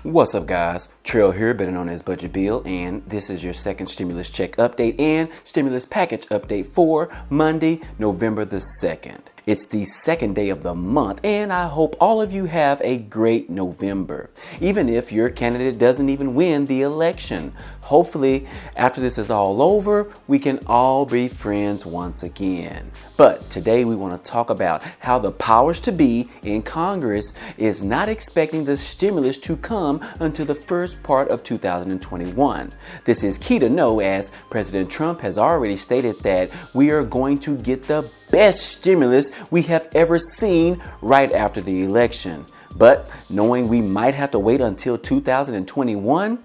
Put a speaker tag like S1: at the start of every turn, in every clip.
S1: What's up, guys? Trail here, better known as Budget Bill, and this is your second stimulus check update and stimulus package update for Monday, November the 2nd. It's the second day of the month, and I hope all of you have a great November, even if your candidate doesn't even win the election. Hopefully, after this is all over, we can all be friends once again. But today we want to talk about how the powers to be in Congress is not expecting the stimulus to come until the first part of 2021. This is key to know, as President Trump has already stated that we are going to get the best stimulus we have ever seen right after the election. But knowing we might have to wait until 2021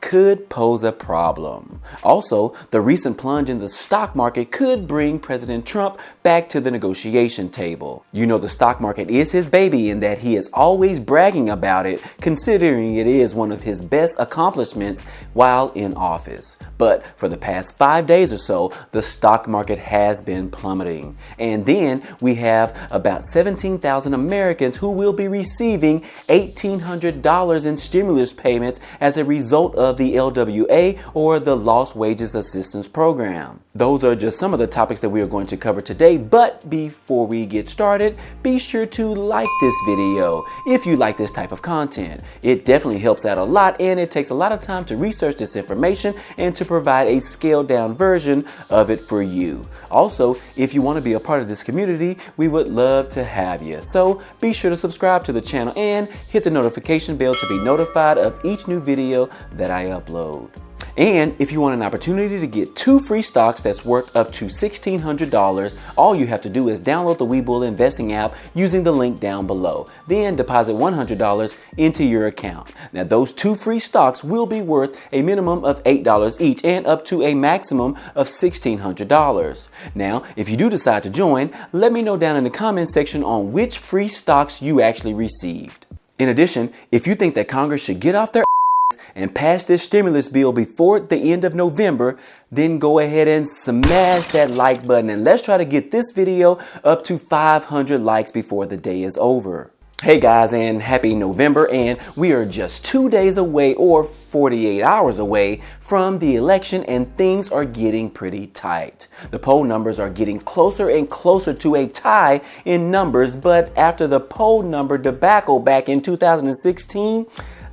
S1: could pose a problem. Also, the recent plunge in the stock market could bring President Trump back to the negotiation table. You know, the stock market is his baby in that he is always bragging about it, considering it is one of his best accomplishments while in office. But for the past 5 days or so, the stock market has been plummeting. And then we have about 17,000 Americans who will be receiving $1,800 in stimulus payments as a result of the LWA, or the Lost Wages Assistance Program. Those are just some of the topics that we are going to cover today, but before we get started, be sure to like this video if you like this type of content. It definitely helps out a lot, and it takes a lot of time to research this information and to provide a scaled down version of it for you. Also, if you want to be a part of this community, we would love to have you. So be sure to subscribe to the channel and hit the notification bell to be notified of each new video that I upload. And if you want an opportunity to get 2 free stocks that's worth up to $1,600, all you have to do is download the Webull investing app using the link down below. Then deposit $100 into your account. Now, those 2 free stocks will be worth a minimum of $8 each and up to a maximum of $1,600. Now, if you do decide to join, let me know down in the comment section on which free stocks you actually received. In addition, if you think that Congress should get off their and pass this stimulus bill before the end of November, then go ahead and smash that like button, and let's try to get this video up to 500 likes before the day is over. Hey guys, and happy November, and we are just 2 days away, or 48 hours away from the election, and things are getting pretty tight. The poll numbers are getting closer and closer to a tie in numbers, but after the poll number debacle back in 2016,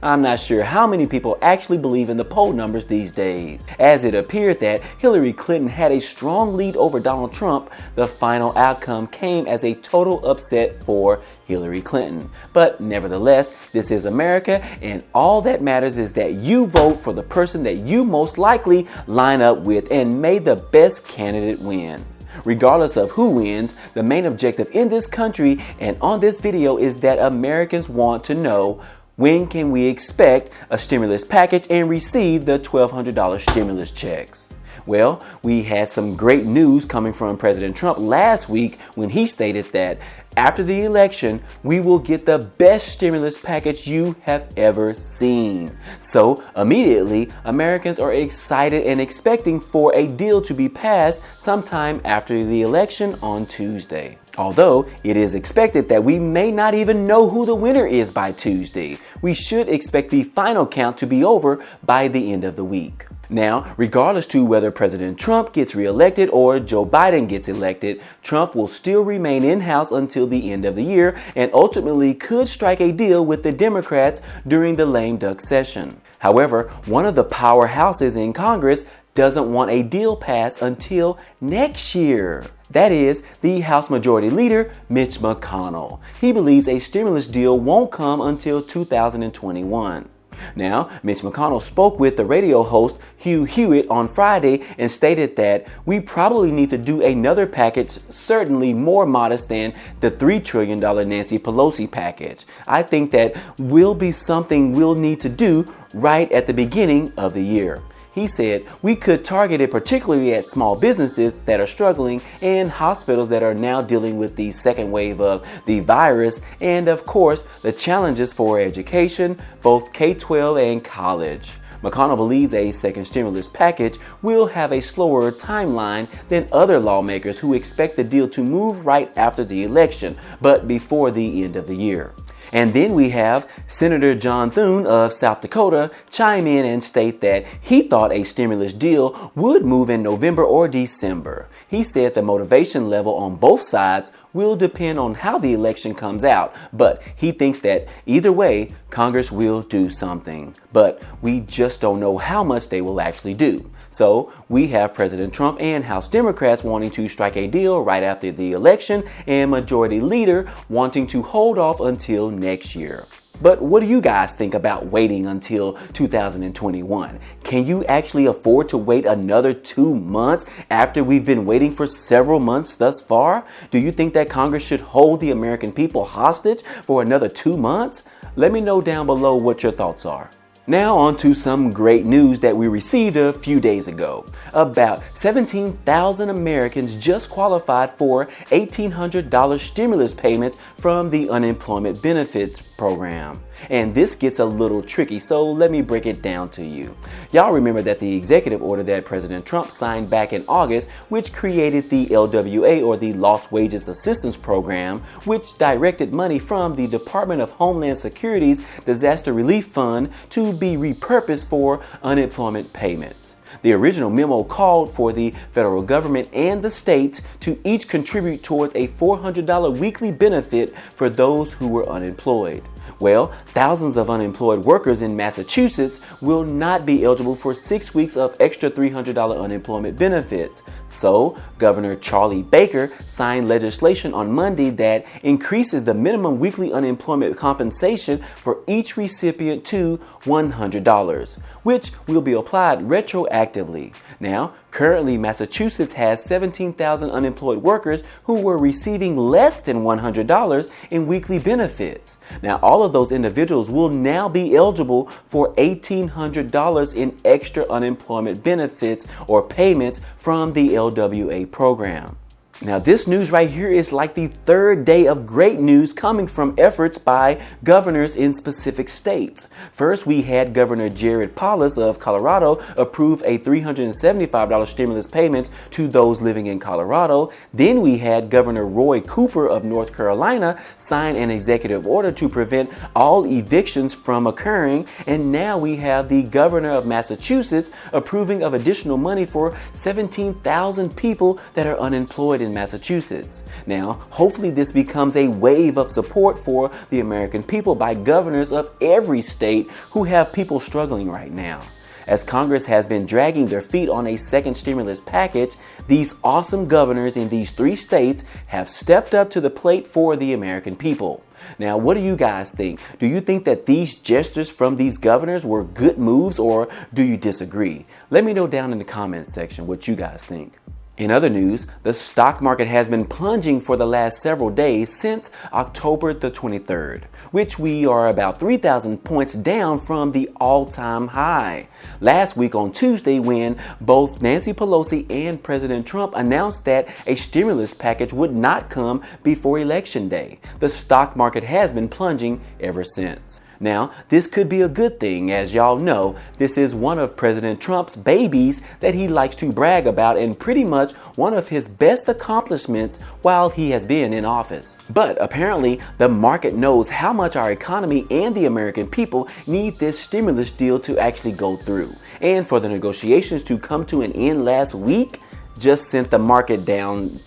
S1: I'm not sure how many people actually believe in the poll numbers these days. As it appeared that Hillary Clinton had a strong lead over Donald Trump, the final outcome came as a total upset for Hillary Clinton. But nevertheless, this is America, and all that matters is that you vote for the person that you most likely line up with, and may the best candidate win. Regardless of who wins, the main objective in this country and on this video is that Americans want to know, when can we expect a stimulus package and receive the $1,200 stimulus checks? Well, we had some great news coming from President Trump last week when he stated that after the election, we will get the best stimulus package you have ever seen. So immediately, Americans are excited and expecting for a deal to be passed sometime after the election on Tuesday. Although it is expected that we may not even know who the winner is by Tuesday, we should expect the final count to be over by the end of the week. Now, regardless to whether President Trump gets reelected or Joe Biden gets elected, Trump will still remain in-house until the end of the year and ultimately could strike a deal with the Democrats during the lame duck session. However, one of the powerhouses in Congress doesn't want a deal passed until next year. That is the House Majority Leader, Mitch McConnell. He believes a stimulus deal won't come until 2021. Now, Mitch McConnell spoke with the radio host Hugh Hewitt on Friday and stated that we probably need to do another package, certainly more modest than the $3 trillion Nancy Pelosi package. I think that will be something we'll need to do right at the beginning of the year. He said we could target it particularly at small businesses that are struggling and hospitals that are now dealing with the second wave of the virus, and of course the challenges for education, both K-12 and college. McConnell believes a second stimulus package will have a slower timeline than other lawmakers who expect the deal to move right after the election, but before the end of the year. And then we have Senator John Thune of South Dakota chime in and state that he thought a stimulus deal would move in November or December. He said the motivation level on both sides will depend on how the election comes out, but he thinks that either way, Congress will do something. But we just don't know how much they will actually do. So we have President Trump and House Democrats wanting to strike a deal right after the election, and Majority Leader wanting to hold off until next year. But what do you guys think about waiting until 2021? Can you actually afford to wait another 2 months after we've been waiting for several months thus far? Do you think that Congress should hold the American people hostage for another 2 months? Let me know down below what your thoughts are. Now on to some great news that we received a few days ago. About 17,000 Americans just qualified for $1,800 stimulus payments from the unemployment benefits program. And this gets a little tricky, so let me break it down to you. Y'all remember that the executive order that President Trump signed back in August, which created the LWA, or the Lost Wages Assistance Program, which directed money from the Department of Homeland Security's Disaster Relief Fund to be repurposed for unemployment payments. The original memo called for the federal government and the states to each contribute towards a $400 weekly benefit for those who were unemployed. Well, thousands of unemployed workers in Massachusetts will not be eligible for 6 weeks of extra $300 unemployment benefits. So, Governor Charlie Baker signed legislation on Monday that increases the minimum weekly unemployment compensation for each recipient to $100, which will be applied retroactively. Now, currently, Massachusetts has 17,000 unemployed workers who were receiving less than $100 in weekly benefits. Now, all of those individuals will now be eligible for $1,800 in extra unemployment benefits or payments from the LWA program. Now, this news right here is like the third day of great news coming from efforts by governors in specific states. First, we had Governor Jared Polis of Colorado approve a $375 stimulus payment to those living in Colorado. Then we had Governor Roy Cooper of North Carolina sign an executive order to prevent all evictions from occurring. And now we have the governor of Massachusetts approving of additional money for 17,000 people that are unemployed in Massachusetts. Now, hopefully this becomes a wave of support for the American people by governors of every state who have people struggling right now. As Congress has been dragging their feet on a second stimulus package, these awesome governors in these 3 states have stepped up to the plate for the American people. Now, what do you guys think? Do you think that these gestures from these governors were good moves, or do you disagree? Let me know down in the comments section what you guys think. In other news, the stock market has been plunging for the last several days since October the 23rd, which we are about 3,000 points down from the all-time high. Last week on Tuesday, when both Nancy Pelosi and President Trump announced that a stimulus package would not come before Election Day, the stock market has been plunging ever since. Now, this could be a good thing. As y'all know, this is one of President Trump's babies that he likes to brag about, and pretty much one of his best accomplishments while he has been in office. But apparently, the market knows how much our economy and the American people need this stimulus deal to actually go through. And for the negotiations to come to an end last week just sent the market down.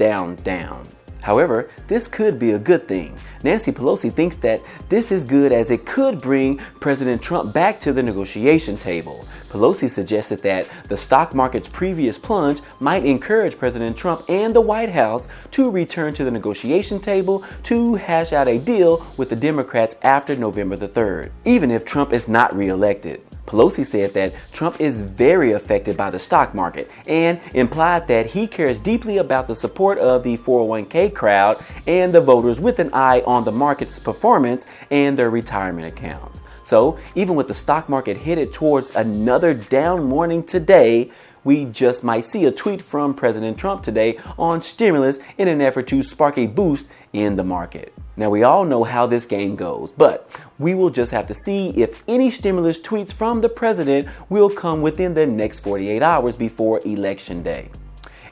S1: However, this could be a good thing. Nancy Pelosi thinks that this is good as it could bring President Trump back to the negotiation table. Pelosi suggested that the stock market's previous plunge might encourage President Trump and the White House to return to the negotiation table to hash out a deal with the Democrats after November the 3rd, even if Trump is not reelected. Pelosi said that Trump is very affected by the stock market and implied that he cares deeply about the support of the 401k crowd and the voters with an eye on the market's performance and their retirement accounts. So even with the stock market headed towards another down morning today, we just might see a tweet from President Trump today on stimulus in an effort to spark a boost in the market. Now, we all know how this game goes, but we will just have to see if any stimulus tweets from the president will come within the next 48 hours before Election Day.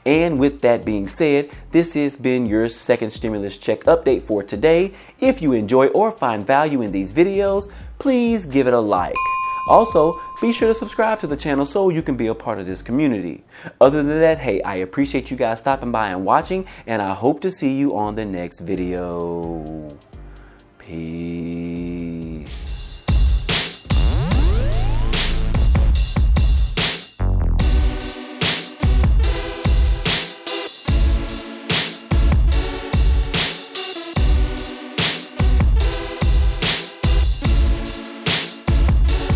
S1: And with that being said, this has been your second stimulus check update for today. If you enjoy or find value in these videos, please give it a like. Also, be sure to subscribe to the channel so you can be a part of this community. Other than that, hey, I appreciate you guys stopping by and watching, and I hope to see you on the next video. Peace.